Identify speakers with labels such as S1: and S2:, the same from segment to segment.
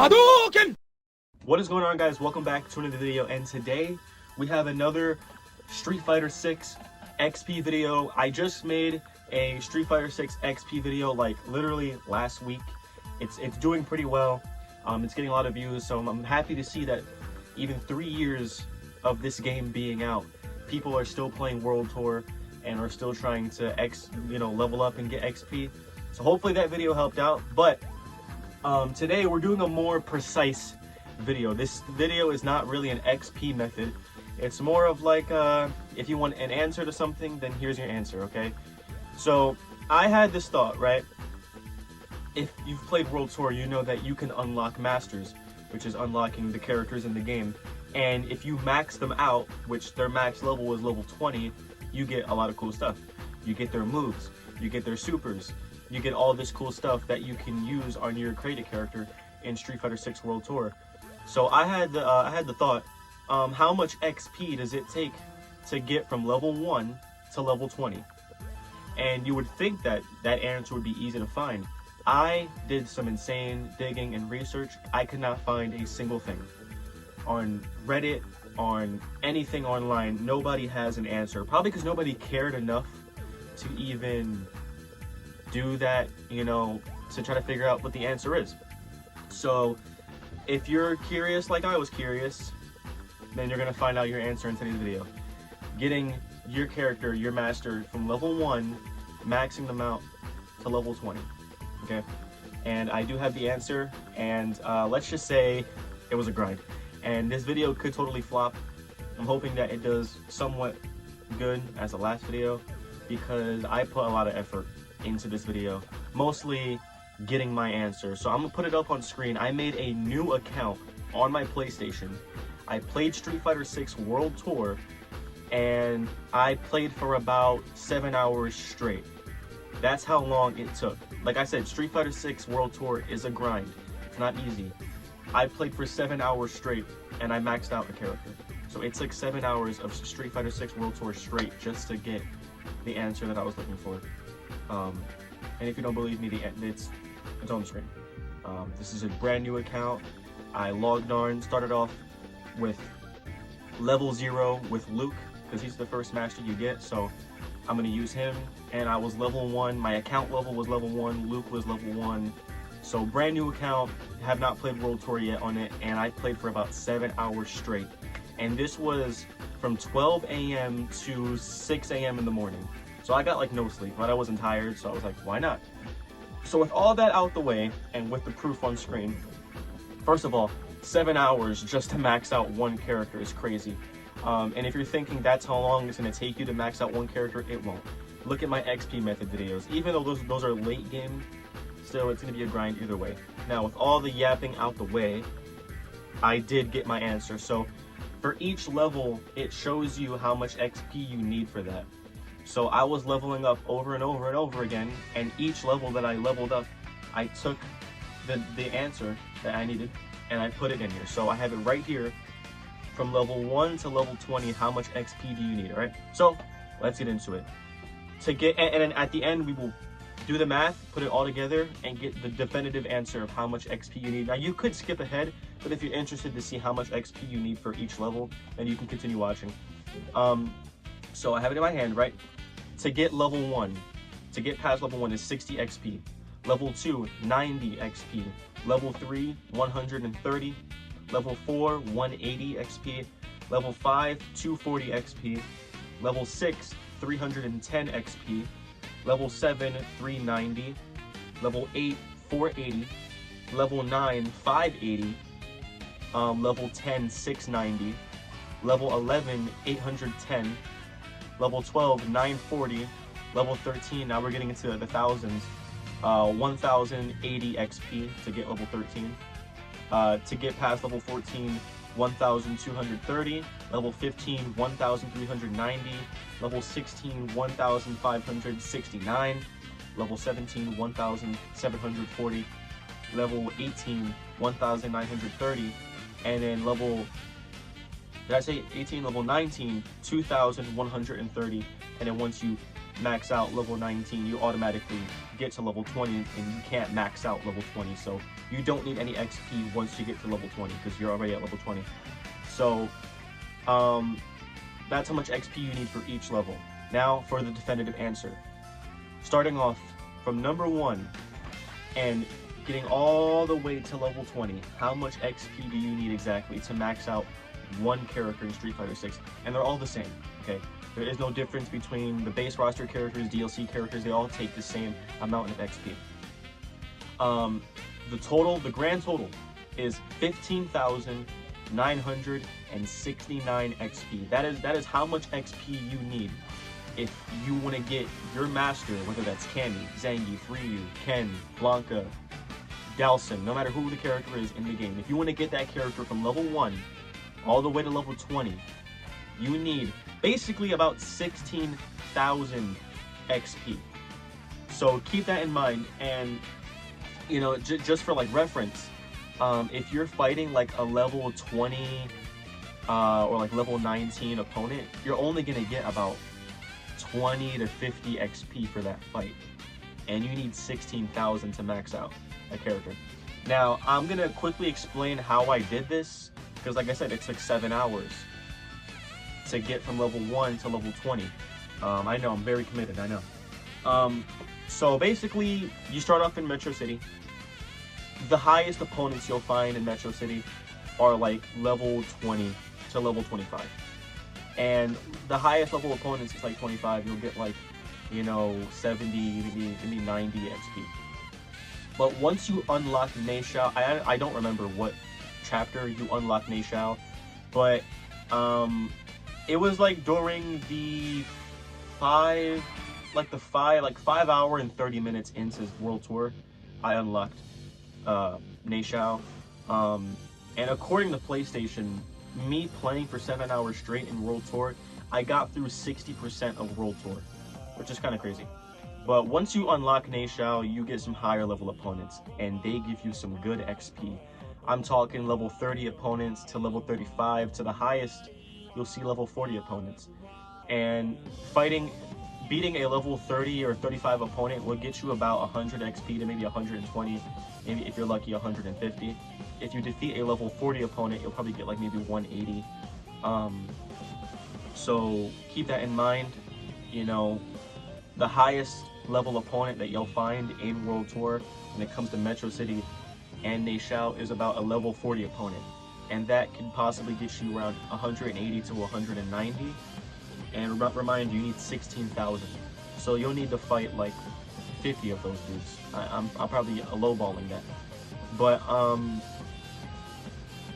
S1: Hadouken!
S2: What is going on, guys? Welcome back to another video, and today we have another Street Fighter 6 XP video. I just made a Street Fighter 6 XP video like literally last week. It's doing pretty well. It's getting a lot of views, so I'm happy to see that even 3 years of this game being out, people are still playing World Tour and are still trying to level up and get XP. So hopefully that video helped out. But today we're doing a more precise video. This video is not really an XP method. It's more of like if you want an answer to something, then here's your answer, okay? So I had this thought, right? If you've played World Tour, you know that you can unlock Masters, which is unlocking the characters in the game. And if you max them out, which their max level was level 20, you get a lot of cool stuff. You get their moves, you get their supers, you get all this cool stuff that you can use on your created character in Street Fighter 6 World Tour. So I had the thought, how much XP does it take to get from level 1 to level 20? And you would think that that answer would be easy to find. I did some insane digging and research. I could not find a single thing. On Reddit, on anything online, nobody has an answer. Probably because nobody cared enough to even do that, to try to figure out what the answer is. So if you're curious like I was curious, then you're gonna find out your answer in today's video. Getting your character, your master, from level 1, maxing them out to level 20, okay? And I do have the answer, and let's just say it was a grind. And this video could totally flop. I'm hoping that it does somewhat good as the last video, because I put a lot of effort into this video, mostly getting my answer. So I'm gonna put it up on screen. I made a new account on my PlayStation. I played Street Fighter 6 World Tour, and I played for about 7 hours straight. That's how long it took. Like I said, Street Fighter 6 World Tour is a grind. It's not easy. I played for 7 hours straight, and I maxed out the character. So it took 7 hours of Street Fighter 6 World Tour straight just to get the answer that I was looking for. And if you don't believe me, it's on the screen. This is a brand new account. I logged on, started off with level 0 with Luke, because he's the first master you get, so I'm gonna use him. And I was level 1, my account level was level 1, Luke was level 1. So brand new account, have not played World Tour yet on it, and I played for about 7 hours straight. And this was from 12 a.m. to 6 a.m. in the morning. So I got like no sleep, but I wasn't tired, so I was like, why not? So with all that out the way, and with the proof on screen, first of all, 7 hours just to max out one character is crazy. And if you're thinking that's how long it's gonna take you to max out one character, it won't. Look at my XP method videos. Even though those are late game, still it's gonna be a grind either way. Now with all the yapping out the way, I did get my answer. So for each level, it shows you how much XP you need for that. So I was leveling up over and over and over again, and each level that I leveled up, I took the answer that I needed and I put it in here. So I have it right here, from level 1 to level 20, how much XP do you need, all right? So let's get into it. And then at the end, we will do the math, put it all together, and get the definitive answer of how much XP you need. Now you could skip ahead, but if you're interested to see how much XP you need for each level, then you can continue watching. So I have it in my hand, right? To get level 1, to get past level 1 is 60 XP. Level 2, 90 XP. Level 3, 130. Level 4, 180 XP. Level 5, 240 XP. Level 6, 310 XP. Level 7, 390. Level 8, 480. Level 9, 580. Level 10, 690. Level 11, 810. Level 12, 940. Level 13, now we're getting into the thousands. 1080 XP to get level 13. To get past level 14, 1230. Level 15, 1390. Level 16, 1569. Level 17, 1740. Level 18, 1930. And then level, did I say 18? Level 19, 2130. And then once you max out level 19, you automatically get to level 20, and you can't max out level 20. So you don't need any XP once you get to level 20 because you're already at level 20. So that's how much XP you need for each level. Now for the definitive answer. Starting off from number 1 and getting all the way to level 20, how much XP do you need exactly to max out one character in Street Fighter 6? And they're all the same, okay? There is no difference between the base roster characters, DLC characters. They all take the same amount of XP. The grand total is 15,969 XP. That is how much XP you need if you want to get your master, whether that's Cammy, Zangief, Ryu, Ken, Blanca, Dhalsim, no matter who the character is in the game. If you want to get that character from level 1 all the way to level 20, you need basically about 16,000 XP. So keep that in mind. And you know, just for like reference, if you're fighting like a level 20 or like level 19 opponent, you're only gonna get about 20 to 50 XP for that fight, and you need 16,000 to max out a character. Now I'm gonna quickly explain how I did this, because like I said, it took 7 hours to get from level 1 to level 20. I know, I'm very committed, I know. So basically, you start off in Metro City. The highest opponents you'll find in Metro City are like level 20 to level 25. And the highest level opponents is like 25. You'll get like, you know, 70, maybe 90 XP. But once you unlock Mei Shao, I don't remember what chapter you unlock Mei Shao, but it was like during the 5 hour and 30 minutes into World Tour, I unlocked Mei Shao. And according to PlayStation, me playing for 7 hours straight in World Tour, I got through 60% of World Tour, which is kind of crazy. But once you unlock Mei Shao, you get some higher level opponents, and they give you some good XP. I'm talking level 30 opponents to level 35, to the highest you'll see level 40 opponents. And beating a level 30 or 35 opponent will get you about 100 XP to maybe 120, maybe if you're lucky 150. If you defeat a level 40 opponent, you'll probably get like maybe 180. So keep that in mind. You know, the highest level opponent that you'll find in World Tour when it comes to Metro City and Mei Shao is about a level 40 opponent, and that can possibly get you around 180 to 190. And remind you, need 16,000. So you'll need to fight like 50 of those dudes. I'm probably lowballing that. But,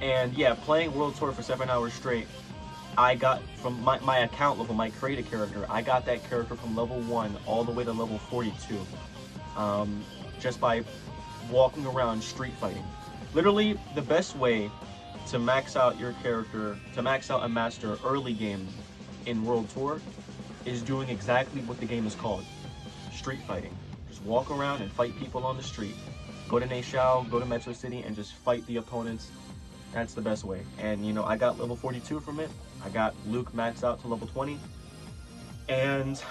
S2: and yeah, playing World Tour for 7 hours straight, I got from my account level, my created character, I got that character from level 1 all the way to level 42. Just by walking around street fighting. Literally, the best way to max out your character, to max out a master early game in World Tour, is doing exactly what the game is called, street fighting. Just walk around and fight people on the street. Go to Mei Shao, go to Metro City, and just fight the opponents. That's the best way. And you know, I got level 42 from it. I got Luke maxed out to level 20. And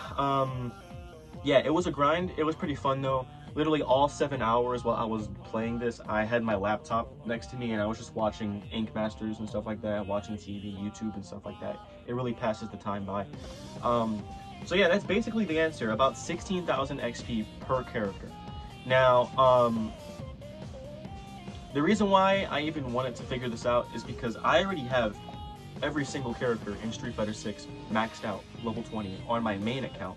S2: yeah, it was a grind. It was pretty fun though. Literally all 7 hours while I was playing this, I had my laptop next to me and I was just watching Ink Masters and stuff like that, watching TV, YouTube and stuff like that. It really passes the time by. So yeah, that's basically the answer. About 16,000 XP per character. Now, the reason why I even wanted to figure this out is because I already have every single character in Street Fighter 6 maxed out level 20 on my main account.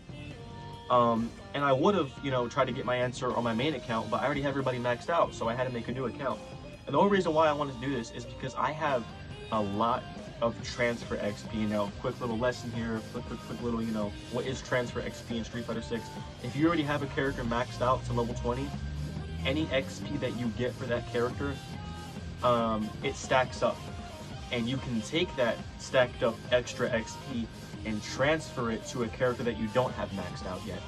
S2: And I would have, you know, tried to get my answer on my main account, but I already have everybody maxed out, so I had to make a new account. And the only reason why I wanted to do this is because I have a lot of transfer XP. Now, quick little lesson here, quick little, you know, what is transfer XP in Street Fighter 6? If you already have a character maxed out to level 20, any XP that you get for that character, it stacks up. And you can take that stacked up extra XP and transfer it to a character that you don't have maxed out yet.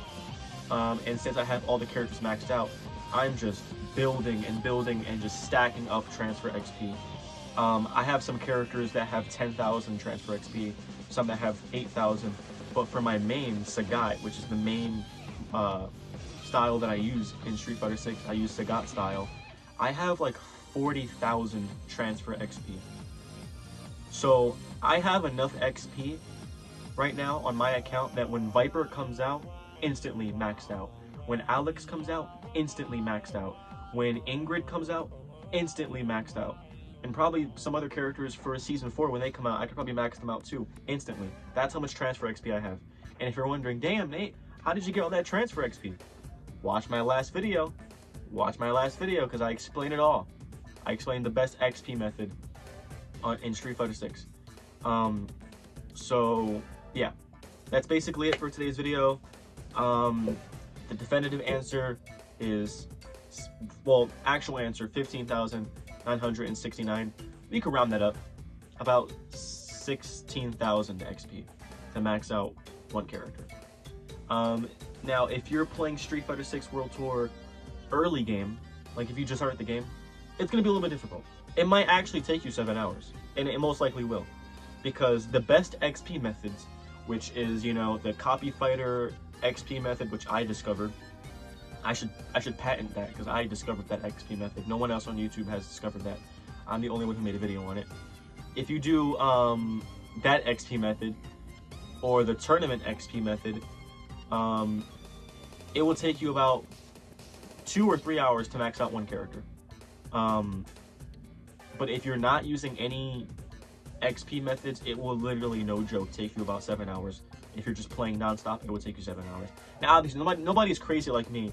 S2: And since I have all the characters maxed out, I'm just building and building and just stacking up transfer XP. I have some characters that have 10,000 transfer XP, some that have 8,000, but for my main, Sagat, which is the main style that I use in Street Fighter 6, I use Sagat style, I have like 40,000 transfer XP. So I have enough XP right now on my account that when Viper comes out, instantly maxed out. When Alex comes out, instantly maxed out. When Ingrid comes out, instantly maxed out. And probably some other characters for Season 4, when they come out, I could probably max them out too, instantly. That's how much transfer XP I have. And if you're wondering, damn, Nate, how did you get all that transfer XP? Watch my last video. Watch my last video, because I explain it all. I explain the best XP method in Street Fighter 6. So, yeah. That's basically it for today's video. The definitive answer is, well, actual answer, 15,969. We could round that up. About 16,000 XP to max out one character. Now, if you're playing Street Fighter 6 World Tour early game, like if you just started the game, it's going to be a little bit difficult. It might actually take you 7 hours, and it most likely will. Because the best XP methods, which is, you know, the Copy Fighter XP method, which I discovered. I should patent that, because I discovered that XP method. No one else on YouTube has discovered that. I'm the only one who made a video on it. If you do that XP method, or the tournament XP method, it will take you about 2 or 3 hours to max out one character. But if you're not using any XP methods, it will literally, no joke, take you about 7 hours. If you're just playing non-stop, it will take you 7 hours. Now, obviously, nobody's crazy like me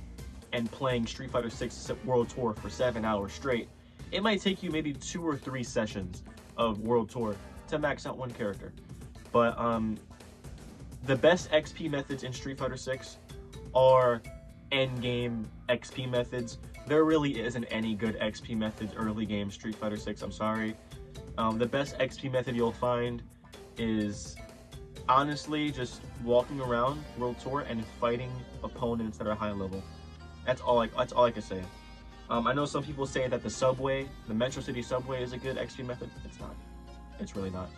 S2: and playing Street Fighter 6 World Tour for 7 hours straight. It might take you maybe 2 or 3 sessions of World Tour to max out one character. But the best XP methods in Street Fighter 6 are endgame XP methods. There really isn't any good XP methods early game Street Fighter 6, I'm sorry. The best XP method you'll find is honestly just walking around World Tour and fighting opponents that are high level. That's all I can say. I know some people say that the Metro City subway is a good XP method. It's not. It's really not.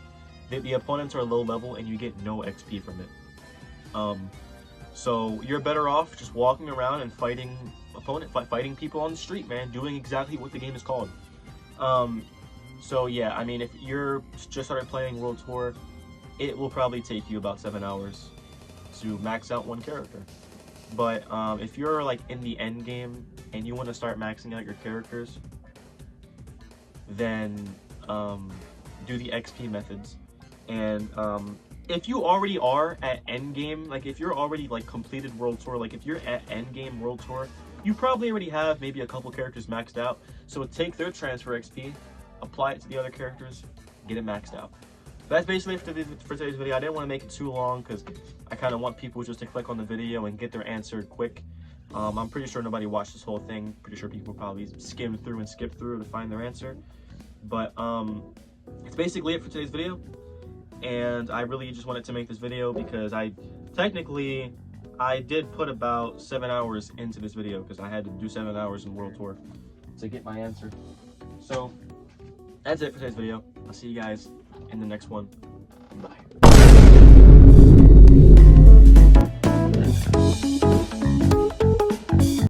S2: The opponents are low level and you get no XP from it. So you're better off just walking around and fighting fighting people on the street, man, doing exactly what the game is called. So yeah, I mean, if you're just started playing World Tour, it will probably take you about 7 hours to max out one character. But if you're like in the end game and you want to start maxing out your characters, then do the XP methods. And if you already are at end game, like if you're already like completed World Tour, like if you're at end game World Tour, you probably already have maybe a couple characters maxed out. So take their transfer XP, apply it to the other characters, get it maxed out. That's basically it for today's video. I didn't want to make it too long because I kind of want people just to click on the video and get their answer quick. I'm pretty sure nobody watched this whole thing. Pretty sure people probably skimmed through and skipped through to find their answer. But it's basically it for today's video. And I really just wanted to make this video because I did put about 7 hours into this video because I had to do 7 hours in World Tour to get my answer. So that's it for today's video. I'll see you guys in the next one.